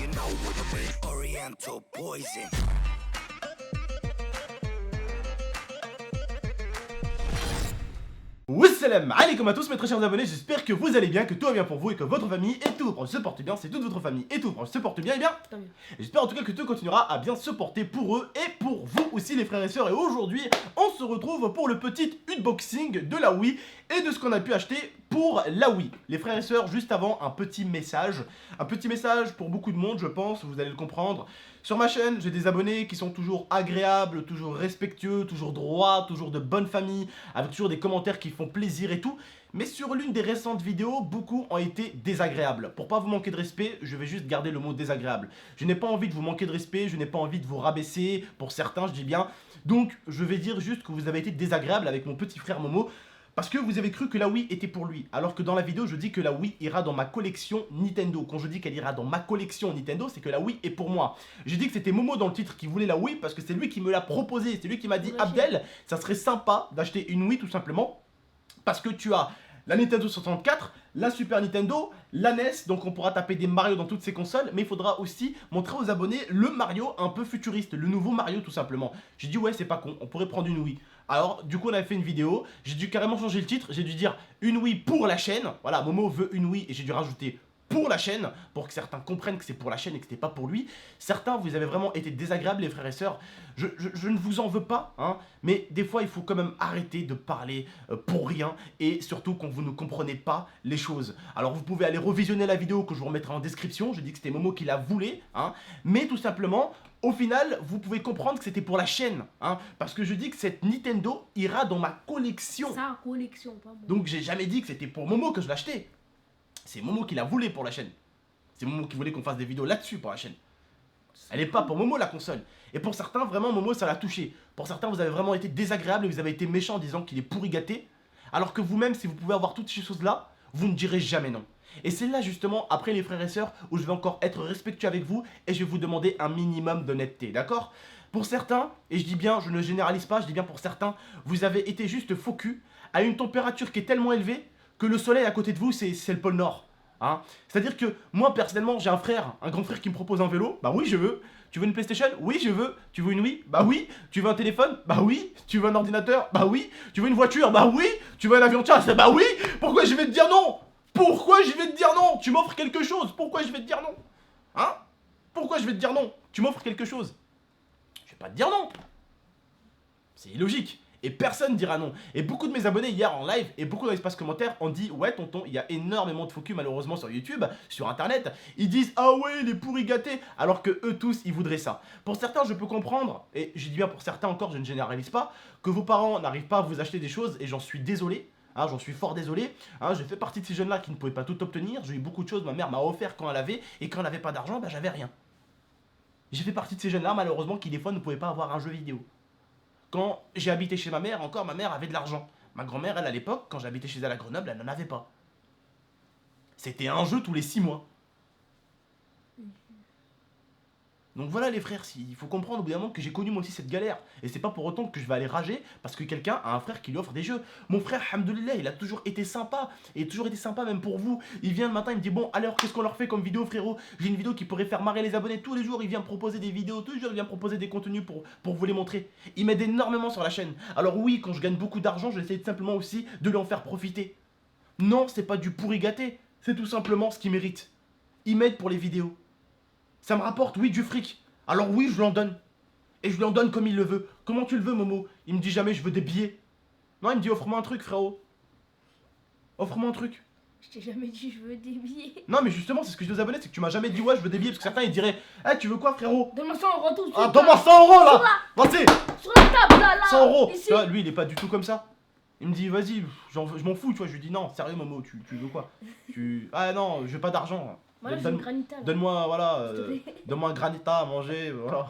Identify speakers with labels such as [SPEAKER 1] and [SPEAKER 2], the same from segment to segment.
[SPEAKER 1] you know what I mean. Oriental poison.
[SPEAKER 2] Salam alaikum à tous mes très chers abonnés, j'espère que vous allez bien, que tout va bien pour vous et que votre famille et tous vos proches se portent bien. C'est toute votre famille et tous vos proches se portent bien, et bien. J'espère en tout cas que tout continuera à bien se porter pour eux et pour vous aussi les frères et sœurs. Et aujourd'hui, on se retrouve pour le petit unboxing de la Wii et de ce qu'on a pu acheter pour la Wii. Les frères et sœurs, juste avant, un petit message pour beaucoup de monde, je pense, vous allez le comprendre. Sur ma chaîne, j'ai des abonnés qui sont toujours agréables, toujours respectueux, toujours droits, toujours de bonne famille, avec toujours des commentaires qui font plaisir et tout. Mais sur l'une des récentes vidéos, beaucoup ont été désagréables. Pour pas vous manquer de respect, je vais juste garder le mot désagréable. Je n'ai pas envie de vous manquer de respect, je n'ai pas envie de vous rabaisser, pour certains je dis bien. Donc je vais dire juste que vous avez été désagréable avec mon petit frère Momo. Parce que vous avez cru que la Wii était pour lui, alors que dans la vidéo je dis que la Wii ira dans ma collection Nintendo. Quand je dis qu'elle ira dans ma collection Nintendo, c'est que la Wii est pour moi. J'ai dit que c'était Momo dans le titre qui voulait la Wii parce que c'est lui qui me l'a proposé, c'est lui qui m'a dit Abdel, ça serait sympa d'acheter une Wii tout simplement, parce que tu as la Nintendo 64, la Super Nintendo, la NES, donc on pourra taper des Mario dans toutes ces consoles, mais il faudra aussi montrer aux abonnés le Mario un peu futuriste, le nouveau Mario tout simplement. J'ai dit ouais c'est pas con, on pourrait prendre une Wii. Alors du coup on a fait une vidéo, j'ai dû carrément changer le titre, j'ai dû dire une Wii pour la chaîne, voilà Momo veut une Wii et j'ai dû rajouter pour la chaîne, pour que certains comprennent que c'est pour la chaîne et que c'était pas pour lui. Certains, vous avez vraiment été désagréables les frères et sœurs, je ne vous en veux pas, hein, mais des fois il faut quand même arrêter de parler pour rien, et surtout quand vous ne comprenez pas les choses. Alors vous pouvez aller revisionner la vidéo que je vous remettrai en description, je dis que c'était Momo qui la voulait, hein, mais tout simplement, au final, vous pouvez comprendre que c'était pour la chaîne, hein, parce que je dis que cette Nintendo ira dans ma collection.
[SPEAKER 3] Sa collection, pas moi.
[SPEAKER 2] Donc j'ai jamais dit que c'était pour Momo que je l'achetais. C'est Momo qui la voulait pour la chaîne. C'est Momo qui voulait qu'on fasse des vidéos là-dessus pour la chaîne. Elle est pas pour Momo la console. Et pour certains, vraiment, Momo ça l'a touché. Pour certains, vous avez vraiment été désagréable et vous avez été méchant en disant qu'il est pourri gâté. Alors que vous-même, si vous pouvez avoir toutes ces choses-là, vous ne direz jamais non. Et c'est là justement, après les frères et sœurs, où je vais encore être respectueux avec vous et je vais vous demander un minimum d'honnêteté, d'accord? Pour certains, et je dis bien, je ne généralise pas, je dis bien pour certains, vous avez été juste faux cul à une température qui est tellement élevée que le soleil à côté de vous, c'est le pôle Nord. Hein, c'est-à-dire que moi personnellement j'ai un frère, un grand frère qui me propose un vélo, bah oui je veux. Tu veux une PlayStation? Oui je veux. Tu veux une Wii? Bah oui. Tu veux un téléphone? Bah oui. Tu veux un ordinateur? Bah oui. Tu veux une voiture? Bah oui. Tu veux un avion de chasse? Bah oui. Pourquoi je vais te dire non? Pourquoi je vais te dire non? Tu m'offres quelque chose, pourquoi je vais te dire non? Hein? Pourquoi je vais te dire non? Tu m'offres quelque chose. Je vais pas te dire non. C'est illogique. Et personne dira non. Et beaucoup de mes abonnés hier en live et beaucoup dans l'espace commentaire ont dit ouais tonton, il y a énormément de faux culs malheureusement sur YouTube, sur internet. Ils disent ah ouais il est pourri gâté, alors que eux tous ils voudraient ça. Pour certains je peux comprendre, et je dis bien pour certains encore, je ne généralise pas, que vos parents n'arrivent pas à vous acheter des choses et j'en suis désolé. Hein, j'en suis fort désolé, hein, j'ai fait partie de ces jeunes là qui ne pouvaient pas tout obtenir. J'ai eu beaucoup de choses, ma mère m'a offert quand elle avait, et quand elle n'avait pas d'argent, bah j'avais rien. J'ai fait partie de ces jeunes là malheureusement qui des fois ne pouvaient pas avoir un jeu vidéo. Quand j'ai habité chez ma mère, encore ma mère avait de l'argent. Ma grand-mère, elle à l'époque, quand j'habitais chez elle à Grenoble, elle n'en avait pas. C'était un jeu tous les 6 mois. Donc voilà les frères, il faut comprendre au bout d'un moment que j'ai connu moi aussi cette galère. Et c'est pas pour autant que je vais aller rager parce que quelqu'un a un frère qui lui offre des jeux. Mon frère, alhamdoulilah, il a toujours été sympa. Et toujours été sympa même pour vous. Il vient le matin, il me dit bon alors qu'est-ce qu'on leur fait comme vidéo frérot? J'ai une vidéo qui pourrait faire marrer les abonnés tous les jours. Il vient me proposer des vidéos, tous les jours il vient me proposer des contenus pour vous les montrer. Il m'aide énormément sur la chaîne. Alors oui, quand je gagne beaucoup d'argent, j'essaie simplement aussi de lui en faire profiter. Non, c'est pas du pourri gâté. C'est tout simplement ce qu'il mérite. Il m'aide pour les vidéos. Ça me rapporte, oui, du fric. Alors oui, je lui en donne. Et je lui en donne comme il le veut. Comment tu le veux, Momo? Il me dit jamais je veux des billets. Non, il me dit offre-moi un truc, frérot. Offre-moi un truc.
[SPEAKER 3] Je t'ai jamais dit je veux des billets.
[SPEAKER 2] Non, mais justement, c'est ce que je dis aux abonnés, c'est que tu m'as jamais dit ouais, je veux des billets. Parce que certains, ils diraient, eh, tu veux quoi, frérot?
[SPEAKER 3] Donne-moi 100 euros tout de suite.
[SPEAKER 2] Ah, donne-moi 100 euros là. Vas-y,
[SPEAKER 3] Sur la table là,
[SPEAKER 2] 100 euros.
[SPEAKER 3] ici.
[SPEAKER 2] Tu vois, lui, il est pas du tout comme ça. Il me dit, vas-y, je m'en fous, tu vois. Je lui dis, non, sérieux, Momo, tu veux quoi? Ah non, je veux pas d'argent.
[SPEAKER 3] Moi là j'ai une granita là.
[SPEAKER 2] Donne-moi, voilà,
[SPEAKER 3] S'il te plaît.
[SPEAKER 2] donne-moi un granita à manger, voilà.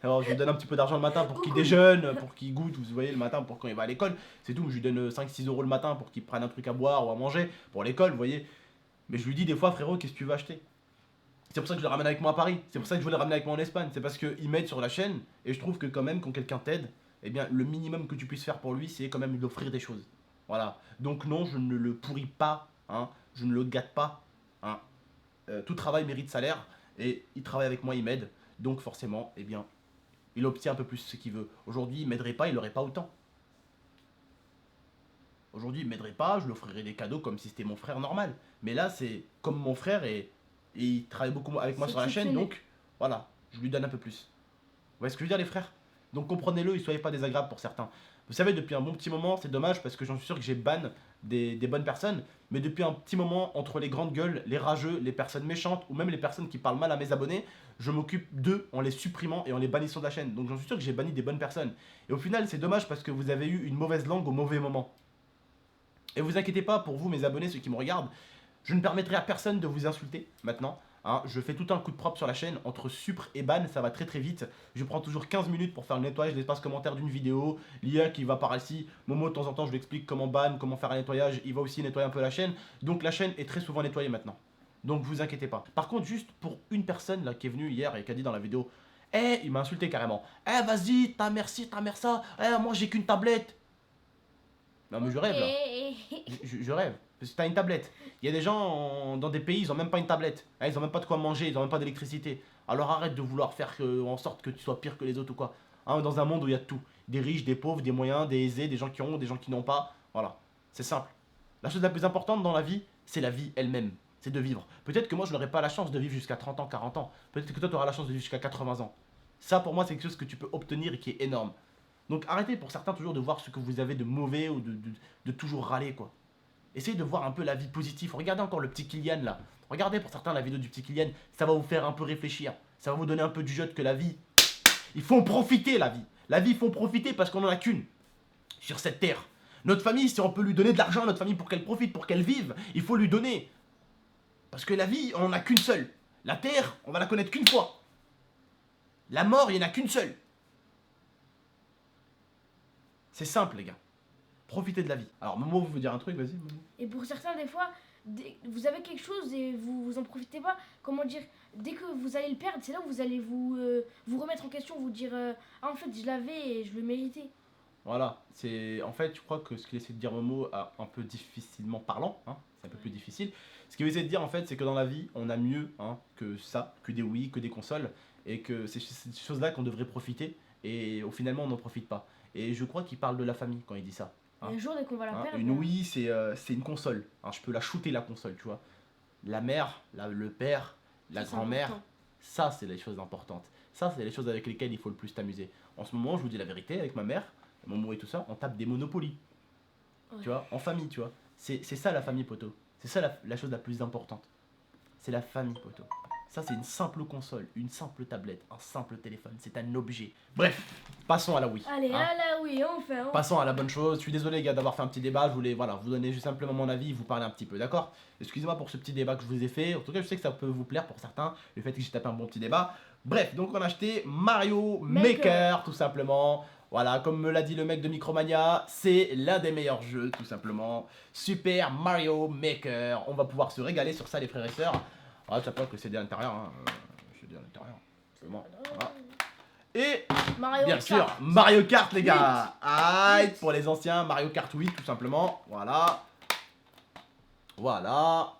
[SPEAKER 2] Alors je lui donne un petit peu d'argent le matin pour qu'il déjeune, pour qu'il goûte, vous voyez, le matin pour quand il va à l'école. C'est tout, je lui donne 5-6 euros le matin pour qu'il prenne un truc à boire ou à manger pour l'école, vous voyez. Mais je lui dis des fois, frérot, qu'est-ce que tu veux acheter? C'est pour ça que je le ramène avec moi à Paris, c'est pour ça que je voulais le ramener avec moi en Espagne. C'est parce qu'il m'aide sur la chaîne et je trouve que quand même, quand quelqu'un t'aide, eh bien le minimum que tu puisses faire pour lui, c'est quand même lui offrir des choses. Voilà, donc non, je ne le pourris pas, hein, je ne le gâte pas, hein. Tout travail mérite salaire. Et il travaille avec moi, il m'aide. Donc forcément, eh bien, il obtient un peu plus ce qu'il veut. Aujourd'hui, il m'aiderait pas, il aurait pas autant. Aujourd'hui, il m'aiderait pas, je lui offrirais des cadeaux comme si c'était mon frère normal. Mais là, c'est comme mon frère et il travaille beaucoup avec moi
[SPEAKER 3] C'est
[SPEAKER 2] sur la chaîne,
[SPEAKER 3] exceptionnel.
[SPEAKER 2] donc voilà, je lui donne un peu plus. Vous voyez ce que je veux dire, les frères? Donc comprenez-le, et soyez pas désagréables pour certains. Vous savez, depuis un bon petit moment, c'est dommage parce que j'en suis sûr que j'ai ban des bonnes personnes, mais depuis un petit moment, entre les grandes gueules, les rageux, les personnes méchantes ou même les personnes qui parlent mal à mes abonnés, je m'occupe d'eux en les supprimant et en les bannissant de la chaîne. Donc j'en suis sûr que j'ai banni des bonnes personnes. Et au final, c'est dommage parce que vous avez eu une mauvaise langue au mauvais moment. Et vous inquiétez pas, pour vous, mes abonnés, ceux qui me regardent, je ne permettrai à personne de vous insulter maintenant. Hein, je fais tout un coup de propre sur la chaîne, entre supre et ban, ça va très très vite. Je prends toujours 15 minutes pour faire le nettoyage de l'espace commentaire d'une vidéo. L'IA qui va par ici, Momo de temps en temps je lui explique comment ban, comment faire un nettoyage, il va aussi nettoyer un peu la chaîne. Donc la chaîne est très souvent nettoyée maintenant. Donc vous inquiétez pas. Par contre, juste pour une personne là qui est venue hier et qui a dit dans la vidéo, eh, il m'a insulté carrément. Eh, vas-y, ta mère ci, ta mère ça, eh, moi j'ai qu'une tablette. Non mais je rêve là. Je rêve. Parce que t'as une tablette. Il y a des gens dans des pays, ils ont même pas une tablette. Hein, ils ont même pas de quoi manger, ils ont même pas d'électricité. Alors arrête de vouloir faire en sorte que tu sois pire que les autres ou quoi. Hein, dans un monde où il y a de tout. Des riches, des pauvres, des moyens, des aisés, des gens qui ont, des gens qui n'ont pas. Voilà. C'est simple. La chose la plus importante dans la vie, c'est la vie elle-même. C'est de vivre. Peut-être que moi je n'aurai pas la chance de vivre jusqu'à 30 ans, 40 ans. Peut-être que toi tu auras la chance de vivre jusqu'à 80 ans. Ça pour moi c'est quelque chose que tu peux obtenir et qui est énorme. Donc arrêtez pour certains toujours de voir ce que vous avez de mauvais ou de toujours râler quoi. Essayez de voir un peu la vie positive. Regardez encore le petit Kylian là. Regardez pour certains la vidéo du petit Kylian. Ça va vous faire un peu réfléchir. Ça va vous donner un peu du jeu que la vie. Il faut en profiter la vie. La vie il faut en profiter parce qu'on en a qu'une. Sur cette terre. Notre famille, si on peut lui donner de l'argent à notre famille pour qu'elle profite, pour qu'elle vive, il faut lui donner. Parce que la vie, on en a qu'une seule. La terre, on va la connaître qu'une fois. La mort, il n'y en a qu'une seule. C'est simple les gars. Profitez de la vie. Alors, Momo, vous voulez dire un truc, vas-y, Momo.
[SPEAKER 3] Et pour certains, des fois, vous avez quelque chose et vous en profitez pas. Comment dire? Dès que vous allez le perdre, c'est là où vous allez vous remettre en question, vous dire ah, en fait, je l'avais et je le méritais.
[SPEAKER 2] Voilà, c'est en fait, je crois que ce qu'il essaie de dire Momo a un peu difficilement parlant, hein, c'est un peu plus difficile. Ce qu'il essaie de dire en fait, c'est que dans la vie, on a mieux hein, que ça, que des Wii, que des consoles, et que c'est ces choses-là qu'on devrait profiter, et au finalement, on n'en profite pas. Et je crois qu'il parle de la famille quand il dit ça.
[SPEAKER 3] Et un jour, dès qu'on va la perdre.
[SPEAKER 2] Une Wii, c'est une console. Hein, je peux la shooter la console, tu vois. La mère, le père, la grand-mère, ça c'est les choses importantes. Ça c'est les choses avec lesquelles il faut le plus t'amuser. En ce moment, je vous dis la vérité, avec ma mère, Momo et tout ça, on tape des Monopoly. Ouais. Tu vois, en famille, tu vois. C'est ça la famille, poteau. C'est ça la chose la plus importante. C'est la famille, poteau. Ça, c'est une simple console, une simple tablette, un simple téléphone. C'est un objet. Bref, passons à la Wii.
[SPEAKER 3] Allez,
[SPEAKER 2] hein.
[SPEAKER 3] à la Wii, enfin.
[SPEAKER 2] Passons à la bonne chose. Je suis désolé, les gars, d'avoir fait un petit débat. Je voulais voilà, vous donner juste simplement mon avis, vous parler un petit peu, d'accord? Excusez-moi pour ce petit débat que je vous ai fait. En tout cas, je sais que ça peut vous plaire pour certains, le fait que j'ai tapé un bon petit débat. Bref, donc on a acheté Mario Maker, tout simplement. Voilà, comme me l'a dit le mec de Micromania, c'est l'un des meilleurs jeux, tout simplement. Super Mario Maker. On va pouvoir se régaler sur ça, les frères et sœurs. Ah, tu sais pas que c'est dit à l'intérieur, hein. C'est dit à l'intérieur. C'est bon. Voilà. Et bien sûr, Mario Kart, les gars. Aïe, pour les anciens, Mario Kart 8, tout simplement. Voilà. Voilà.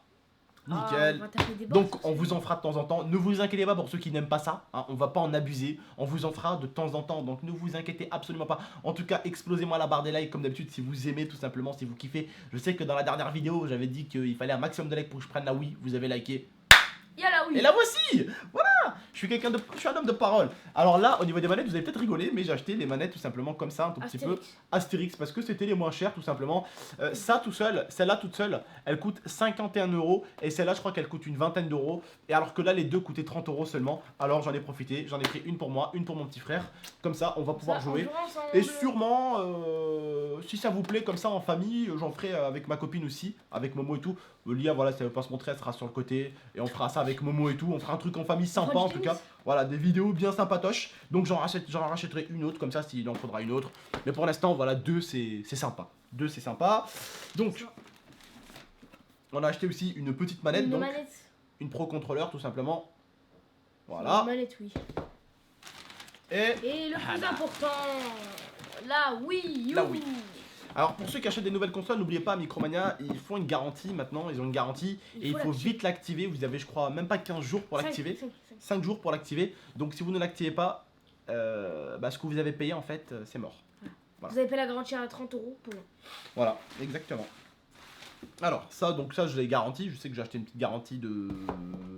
[SPEAKER 2] Nickel. Donc on vous en fera de temps en temps. Ne vous inquiétez pas pour ceux qui n'aiment pas ça, hein, on va pas en abuser. On vous en fera de temps en temps. Donc ne vous inquiétez absolument pas. En tout cas, explosez-moi la barre des likes comme d'habitude si vous aimez tout simplement, si vous kiffez. Je sais que dans la dernière vidéo, j'avais dit qu'il fallait un maximum de likes pour que je prenne la Wii. Vous avez liké. Et la voici. Voilà. Je suis un homme de parole. Alors là, au niveau des manettes, vous avez peut-être rigolé, mais j'ai acheté les manettes tout simplement comme ça, un tout petit peu Astérix, parce que c'était les moins chers tout simplement. Ça tout seul, celle-là toute seule, elle coûte 51 € et celle-là, je crois qu'elle coûte une vingtaine d'euros. Et alors que là, les deux coûtaient 30 € seulement. Alors j'en ai profité, j'en ai pris une pour moi, une pour mon petit frère. Comme ça, on va pouvoir jouer. Et sûrement, si ça vous plaît comme ça en famille, j'en ferai avec ma copine aussi, avec Momo et tout. Lia, voilà, si elle veut pas se montrer, elle sera sur le côté et on fera ça avec Momo et tout. On fera un truc en famille sympa en tout cas. Voilà, des vidéos bien sympatoches. Donc j'en rachèterai une autre comme ça s'il en faudra une autre. Mais pour l'instant, voilà, deux c'est sympa. Deux c'est sympa. Donc, on a acheté aussi une petite manette. Donc, une Pro Controller tout simplement. Voilà.
[SPEAKER 3] Une manette, oui.
[SPEAKER 2] Et
[SPEAKER 3] le plus important, la Wii U.
[SPEAKER 2] La Wii. Alors pour ceux qui achètent des nouvelles consoles, n'oubliez pas, Micromania, ils font une garantie maintenant, ils ont une garantie et il faut vite l'activer. Vous avez je crois même pas 15 jours pour l'activer. 5 jours pour l'activer. Donc si vous ne l'activez pas, ce que vous avez payé en fait, c'est mort. Voilà.
[SPEAKER 3] Vous avez payé la garantie à 30 € pour rien.
[SPEAKER 2] Voilà, exactement. Alors ça je l'ai garanti. Je sais que j'ai acheté une petite garantie de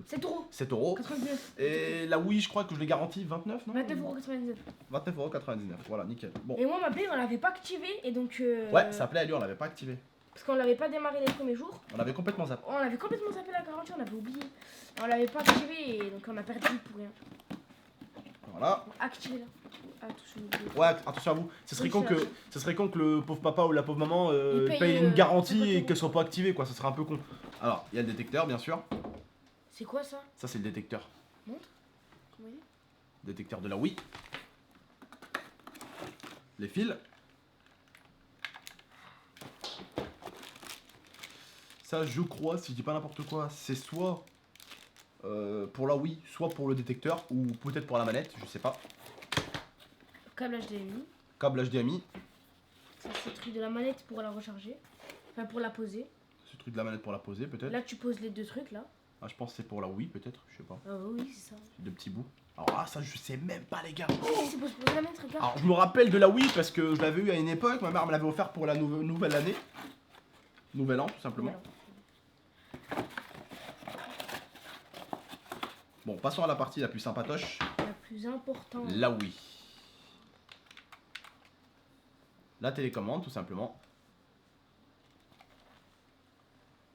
[SPEAKER 3] 7 €.
[SPEAKER 2] 7 euros.
[SPEAKER 3] 99.
[SPEAKER 2] Et la Wii, je crois que je l'ai garantie 29, non
[SPEAKER 3] 29,99 €.
[SPEAKER 2] 29,99 €. Voilà, nickel. Bon.
[SPEAKER 3] Et moi, ma Play, on l'avait pas activée. Et donc.
[SPEAKER 2] Ouais, sa Play à lui, on l'avait pas activé.
[SPEAKER 3] Parce qu'on l'avait pas démarré les premiers jours.
[SPEAKER 2] On l'avait complètement zappé.
[SPEAKER 3] On avait complètement zappé la garantie, on avait oublié. On l'avait pas activée et donc on a perdu pour rien.
[SPEAKER 2] Voilà.
[SPEAKER 3] Activez-la. Attention.
[SPEAKER 2] Ouais, attention à vous. Ce serait con que le pauvre papa ou la pauvre maman
[SPEAKER 3] Il
[SPEAKER 2] paye
[SPEAKER 3] paye,
[SPEAKER 2] une garantie
[SPEAKER 3] 50
[SPEAKER 2] et
[SPEAKER 3] €.
[SPEAKER 2] qu'elle soit pas activée, quoi. Ce serait un peu con. Alors, il y a le détecteur, bien sûr.
[SPEAKER 3] C'est quoi ça?
[SPEAKER 2] Ça, c'est le détecteur.
[SPEAKER 3] Montre. Comment il est?
[SPEAKER 2] Détecteur de la Wii. Les fils. Ça, je crois, si je dis pas n'importe quoi, c'est soit pour la Wii, soit pour le détecteur, ou peut-être pour la manette, je sais pas.
[SPEAKER 3] Câble HDMI.
[SPEAKER 2] Câble HDMI.
[SPEAKER 3] Ça, c'est le truc de la manette pour la recharger. Enfin, pour la poser.
[SPEAKER 2] Ce truc de la manette pour la poser, peut-être.
[SPEAKER 3] Là, tu poses les deux trucs là.
[SPEAKER 2] Ah, je pense que c'est pour la Wii, peut-être, je sais pas.
[SPEAKER 3] Ah oui, c'est ça.
[SPEAKER 2] Deux petits bouts. Alors là, ça, je sais même pas, les gars.
[SPEAKER 3] Oh, c'est pour poser la manette, regarde.
[SPEAKER 2] Alors, je me rappelle de la Wii parce que je l'avais eu à une époque. Ma mère me l'avait offert pour la nouvelle année. Nouvel an, tout simplement.
[SPEAKER 3] Voilà.
[SPEAKER 2] Bon, passons à la partie la plus sympatoche.
[SPEAKER 3] La plus importante.
[SPEAKER 2] La Wii. La télécommande, tout simplement.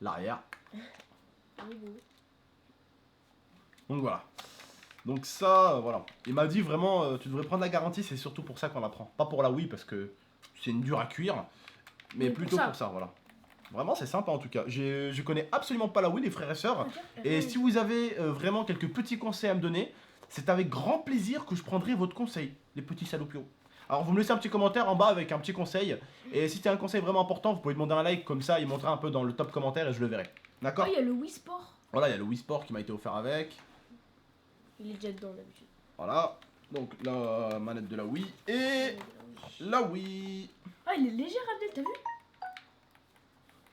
[SPEAKER 2] L'arrière.
[SPEAKER 3] Oui, oui.
[SPEAKER 2] Donc voilà. Donc ça, voilà. Il m'a dit vraiment, tu devrais prendre la garantie, c'est surtout pour ça qu'on la prend. Pas pour la Wii parce que c'est une dure à cuire, mais
[SPEAKER 3] pour
[SPEAKER 2] plutôt
[SPEAKER 3] ça.
[SPEAKER 2] pour ça, voilà. Vraiment, c'est sympa en tout cas. Je connais absolument pas la Wii, les frères et sœurs.
[SPEAKER 3] Ok.
[SPEAKER 2] Et si vous avez vraiment quelques petits conseils à me donner, c'est avec grand plaisir que je prendrai votre conseil, les petits salopios. Alors vous me laissez un petit commentaire en bas avec un petit conseil. Et si c'est un conseil vraiment important, vous pouvez demander un like, comme ça il montera un peu dans le top commentaire et je le verrai. D'accord?
[SPEAKER 3] Ah, il y a le Wii Sport.
[SPEAKER 2] Voilà, il y a le Wii Sport qui m'a été offert avec.
[SPEAKER 3] Il est déjà dedans d'habitude.
[SPEAKER 2] Voilà, donc la manette de la Wii et la Wii.
[SPEAKER 3] Ah, il est légère, Abdel, t'as vu?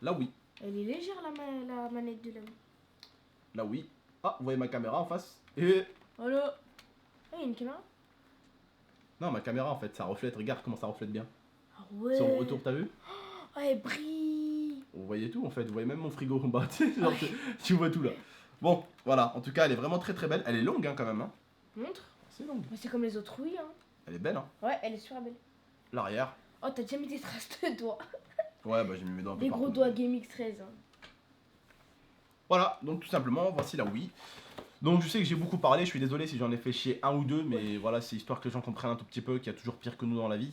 [SPEAKER 2] La Wii.
[SPEAKER 3] Elle est légère la manette de la Wii.
[SPEAKER 2] La Wii. Ah, vous voyez ma caméra en face. Et...
[SPEAKER 3] Voilà. Ah, il y a une caméra?
[SPEAKER 2] Non, ma caméra en fait, ça reflète. Regarde comment ça reflète bien.
[SPEAKER 3] Ah ouais.
[SPEAKER 2] Sur mon retour, t'as vu?
[SPEAKER 3] Ah, elle brille.
[SPEAKER 2] Vous voyez tout en fait, vous voyez même mon frigo en bas. Genre, tu vois tout là. Bon, voilà, en tout cas, elle est vraiment très très belle. Elle est longue hein, quand même. Hein.
[SPEAKER 3] Montre.
[SPEAKER 2] C'est longue.
[SPEAKER 3] Mais c'est comme les autres Wii, hein.
[SPEAKER 2] Elle est belle, hein.
[SPEAKER 3] Ouais, elle est super belle.
[SPEAKER 2] L'arrière.
[SPEAKER 3] Oh, t'as déjà mis des traces de doigts.
[SPEAKER 2] Ouais, bah j'ai mis mes doigts un peu
[SPEAKER 3] Des
[SPEAKER 2] partout.
[SPEAKER 3] gros doigts GameX 13. Hein.
[SPEAKER 2] Voilà, donc tout simplement, voici la Wii. Donc je sais que j'ai beaucoup parlé, je suis désolé si j'en ai fait chier un ou deux, mais voilà, c'est histoire que les gens comprennent un tout petit peu qu'il y a toujours pire que nous dans la vie.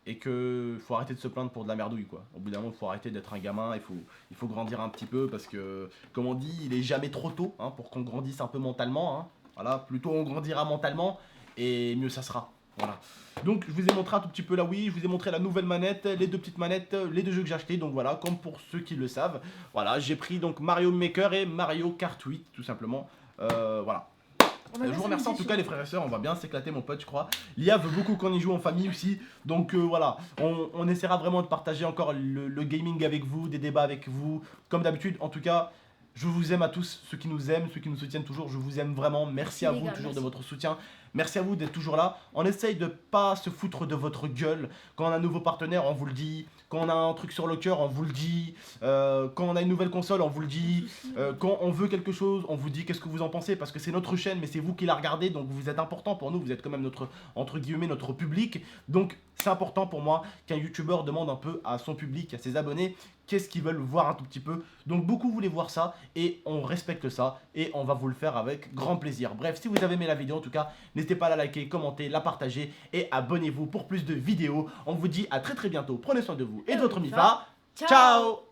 [SPEAKER 2] Et que faut arrêter de se plaindre pour de la merdouille quoi. Au bout d'un moment, il faut arrêter d'être un gamin, il faut grandir un petit peu parce que, comme on dit, il est jamais trop tôt hein, pour qu'on grandisse un peu mentalement. Hein. Voilà, plus tôt on grandira mentalement et mieux ça sera. Voilà. Donc je vous ai montré un tout petit peu la Wii, je vous ai montré la nouvelle manette, les deux petites manettes, les deux jeux que j'ai achetés. Donc voilà, comme pour ceux qui le savent. Voilà, j'ai pris donc Mario Maker et Mario Kart 8 tout simplement. Voilà. Je vous remercie en tout cas les frères et sœurs, on va bien s'éclater mon pote je crois. Lia veut beaucoup qu'on y joue en famille aussi. Donc voilà, on essaiera vraiment de partager encore le gaming avec vous, des débats avec vous. Comme d'habitude en tout cas, je vous aime à tous, ceux qui nous aiment, ceux qui nous soutiennent toujours, je vous aime vraiment. Merci à vous toujours de votre soutien. Merci à vous d'être toujours là. On essaye de pas se foutre de votre gueule. Quand on a un nouveau partenaire, on vous le dit. Quand on a un truc sur le cœur, on vous le dit. Quand on a une nouvelle console, on vous le dit. Quand on veut quelque chose, on vous dit qu'est-ce que vous en pensez. Parce que c'est notre chaîne, mais c'est vous qui la regardez. Donc vous êtes important pour nous. Vous êtes quand même notre, entre guillemets, notre public. Donc c'est important pour moi qu'un youtubeur demande un peu à son public, à ses abonnés, qu'est-ce qu'ils veulent voir un tout petit peu. Donc beaucoup voulaient voir ça et on respecte ça et on va vous le faire avec grand plaisir. Bref, si vous avez aimé la vidéo en tout cas, n'hésitez pas à la liker, commenter, la partager et abonnez-vous pour plus de vidéos. On vous dit à très très bientôt. Prenez soin de vous et de votre Mifa. Ciao.